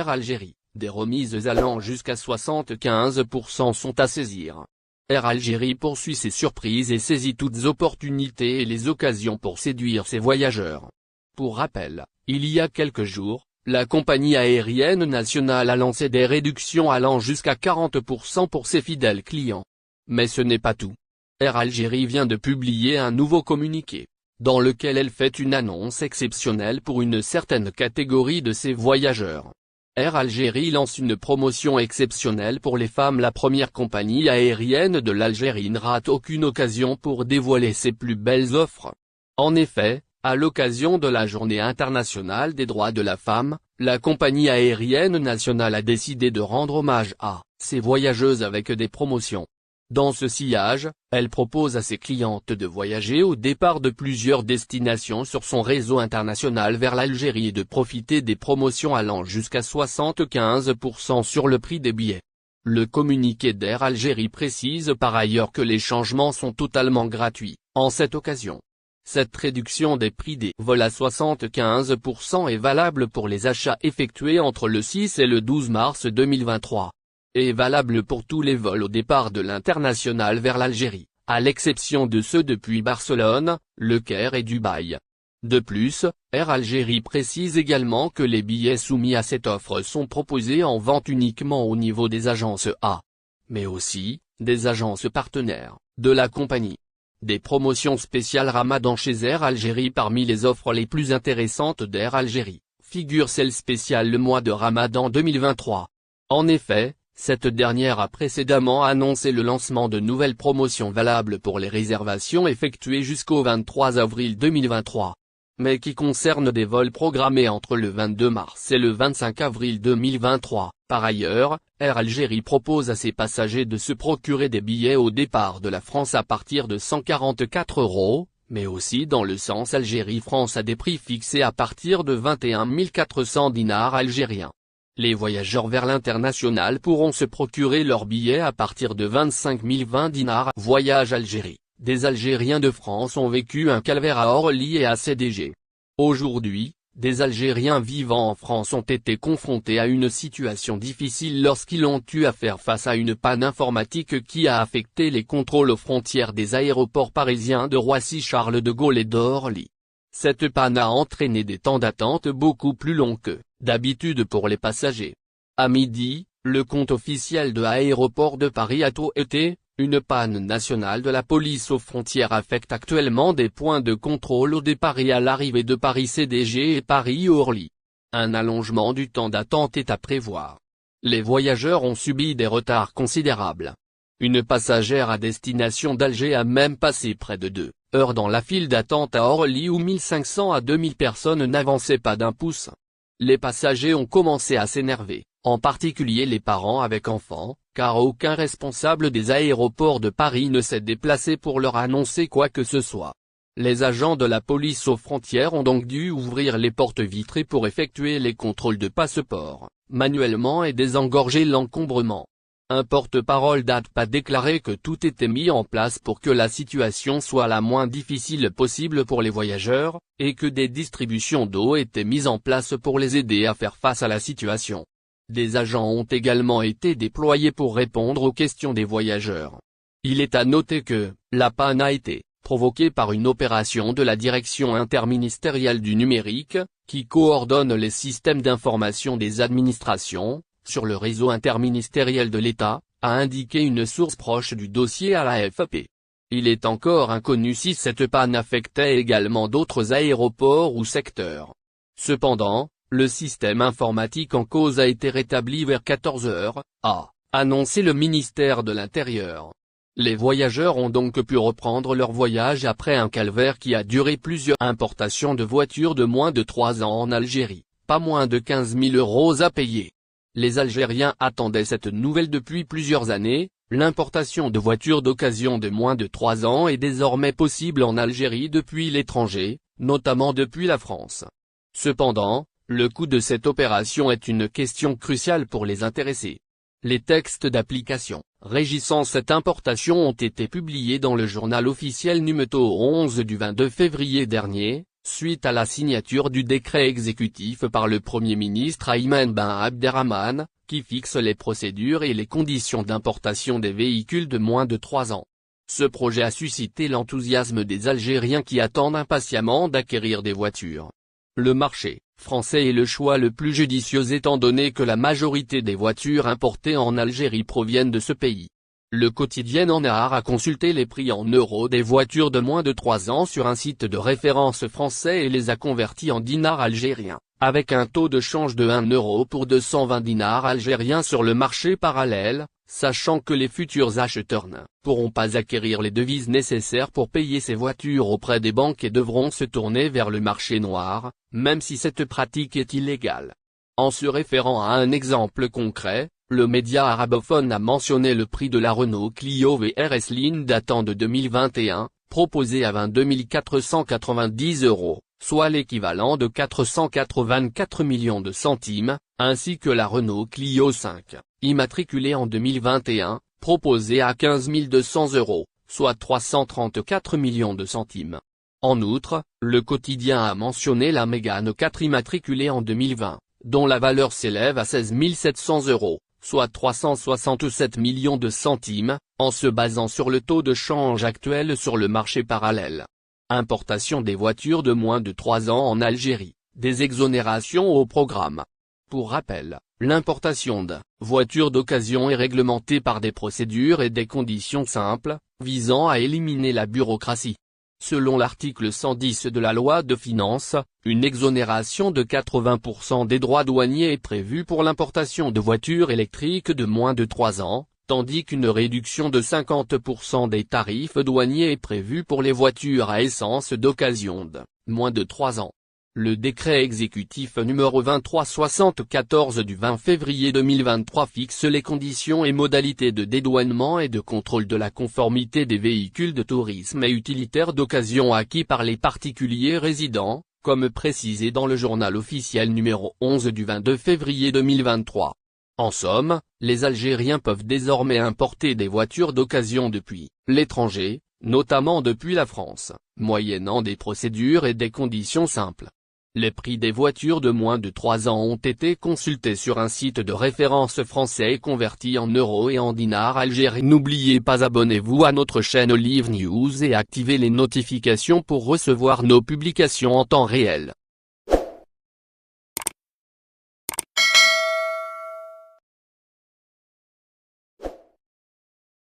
Air Algérie, des remises allant jusqu'à 75% sont à saisir. Air Algérie poursuit ses surprises et saisit toutes opportunités et les occasions pour séduire ses voyageurs. Pour rappel, il y a quelques jours, la compagnie aérienne nationale a lancé des réductions allant jusqu'à 40% pour ses fidèles clients. Mais ce n'est pas tout. Air Algérie vient de publier un nouveau communiqué, dans lequel elle fait une annonce exceptionnelle pour une certaine catégorie de ses voyageurs. Air Algérie lance une promotion exceptionnelle pour les femmes. La première compagnie aérienne de l'Algérie ne rate aucune occasion pour dévoiler ses plus belles offres. En effet, à l'occasion de la Journée internationale des droits de la femme, la compagnie aérienne nationale a décidé de rendre hommage à ses voyageuses avec des promotions. Dans ce sillage, elle propose à ses clientes de voyager au départ de plusieurs destinations sur son réseau international vers l'Algérie et de profiter des promotions allant jusqu'à 75% sur le prix des billets. Le communiqué d'Air Algérie précise par ailleurs que les changements sont totalement gratuits, en cette occasion. Cette réduction des prix des vols à 75% est valable pour les achats effectués entre le 6 et le 12 mars 2023. Est valable pour tous les vols au départ de l'international vers l'Algérie, à l'exception de ceux depuis Barcelone, Le Caire et Dubaï. De plus, Air Algérie précise également que les billets soumis à cette offre sont proposés en vente uniquement au niveau des agences A, mais aussi des agences partenaires de la compagnie. Des promotions spéciales Ramadan chez Air Algérie. Parmi les offres les plus intéressantes d'Air Algérie, figure celle spéciale le mois de Ramadan 2023. En effet, cette dernière a précédemment annoncé le lancement de nouvelles promotions valables pour les réservations effectuées jusqu'au 23 avril 2023, mais qui concernent des vols programmés entre le 22 mars et le 25 avril 2023. Par ailleurs, Air Algérie propose à ses passagers de se procurer des billets au départ de la France à partir de 144 €, mais aussi dans le sens Algérie-France à des prix fixés à partir de 21 400 dinars algériens. Les voyageurs vers l'international pourront se procurer leurs billets à partir de 25 020 dinars. Voyage Algérie. Des Algériens de France ont vécu un calvaire à Orly et à CDG. Aujourd'hui, des Algériens vivant en France ont été confrontés à une situation difficile lorsqu'ils ont eu à faire face à une panne informatique qui a affecté les contrôles aux frontières des aéroports parisiens de Roissy-Charles de Gaulle et d'Orly. Cette panne a entraîné des temps d'attente beaucoup plus longs que d'habitude pour les passagers. À midi, le compte officiel de Aéroports de Paris a tout été. Une panne nationale de la police aux frontières affecte actuellement des points de contrôle au départ et à l'arrivée de Paris CDG et Paris-Orly. Un allongement du temps d'attente est à prévoir. Les voyageurs ont subi des retards considérables. Une passagère à destination d'Alger a même passé près de 2 heures dans la file d'attente à Orly où 1500 à 2000 personnes n'avançaient pas d'un pouce. Les passagers ont commencé à s'énerver, en particulier les parents avec enfants, car aucun responsable des aéroports de Paris ne s'est déplacé pour leur annoncer quoi que ce soit. Les agents de la police aux frontières ont donc dû ouvrir les portes vitrées pour effectuer les contrôles de passeport, manuellement et désengorger l'encombrement. Un porte-parole d'ADP a déclaré que tout était mis en place pour que la situation soit la moins difficile possible pour les voyageurs, et que des distributions d'eau étaient mises en place pour les aider à faire face à la situation. Des agents ont également été déployés pour répondre aux questions des voyageurs. Il est à noter que la panne a été provoquée par une opération de la Direction interministérielle du numérique, qui coordonne les systèmes d'information des administrations, sur le réseau interministériel de l'État, a indiqué une source proche du dossier à l'AFP. Il est encore inconnu si cette panne affectait également d'autres aéroports ou secteurs. Cependant, le système informatique en cause a été rétabli vers 14 h, a annoncé le ministère de l'Intérieur. Les voyageurs ont donc pu reprendre leur voyage après un calvaire qui a duré plusieurs importations de voitures de moins de 3 ans en Algérie, pas moins de 15 000 € à payer. Les Algériens attendaient cette nouvelle depuis plusieurs années. L'importation de voitures d'occasion de moins de 3 ans est désormais possible en Algérie depuis l'étranger, notamment depuis la France. Cependant, le coût de cette opération est une question cruciale pour les intéressés. Les textes d'application régissant cette importation ont été publiés dans le journal officiel numéro 11 du 22 février dernier. suite à la signature du décret exécutif par le Premier ministre Ayman Ben Abderrahmane, qui fixe les procédures et les conditions d'importation des véhicules de moins de 3 ans. Ce projet a suscité l'enthousiasme des Algériens qui attendent impatiemment d'acquérir des voitures. Le marché français est le choix le plus judicieux étant donné que la majorité des voitures importées en Algérie proviennent de ce pays. Le quotidien Ennar a consulté les prix en euros des voitures de moins de 3 ans sur un site de référence français et les a convertis en dinars algériens, avec un taux de change de 1 euro pour 220 dinars algériens sur le marché parallèle, sachant que les futurs acheteurs ne pourront pas acquérir les devises nécessaires pour payer ces voitures auprès des banques et devront se tourner vers le marché noir, même si cette pratique est illégale. En se référant à un exemple concret, le média arabophone a mentionné le prix de la Renault Clio VRS Line datant de 2021, proposé à 22 490 €, soit l'équivalent de 484 millions de centimes, ainsi que la Renault Clio 5, immatriculée en 2021, proposée à 15 200 €, soit 334 millions de centimes. En outre, le quotidien a mentionné la Mégane 4 immatriculée en 2020, dont la valeur s'élève à 16 700 €, soit 367 millions de centimes, en se basant sur le taux de change actuel sur le marché parallèle. Importation des voitures de moins de 3 ans en Algérie, des exonérations au programme. Pour rappel, l'importation de voitures d'occasion est réglementée par des procédures et des conditions simples, visant à éliminer la bureaucratie. Selon l'article 110 de la loi de finances, une exonération de 80% des droits douaniers est prévue pour l'importation de voitures électriques de moins de 3 ans, tandis qu'une réduction de 50% des tarifs douaniers est prévue pour les voitures à essence d'occasion de moins de 3 ans. Le décret exécutif numéro 2374 du 20 février 2023 fixe les conditions et modalités de dédouanement et de contrôle de la conformité des véhicules de tourisme et utilitaires d'occasion acquis par les particuliers résidents, comme précisé dans le journal officiel numéro 11 du 22 février 2023. En somme, les Algériens peuvent désormais importer des voitures d'occasion depuis l'étranger, notamment depuis la France, moyennant des procédures et des conditions simples. Les prix des voitures de moins de 3 ans ont été consultés sur un site de référence français et convertis en euros et en dinars algériens. N'oubliez pas abonnez-vous à notre chaîne Olive News et activez les notifications pour recevoir nos publications en temps réel.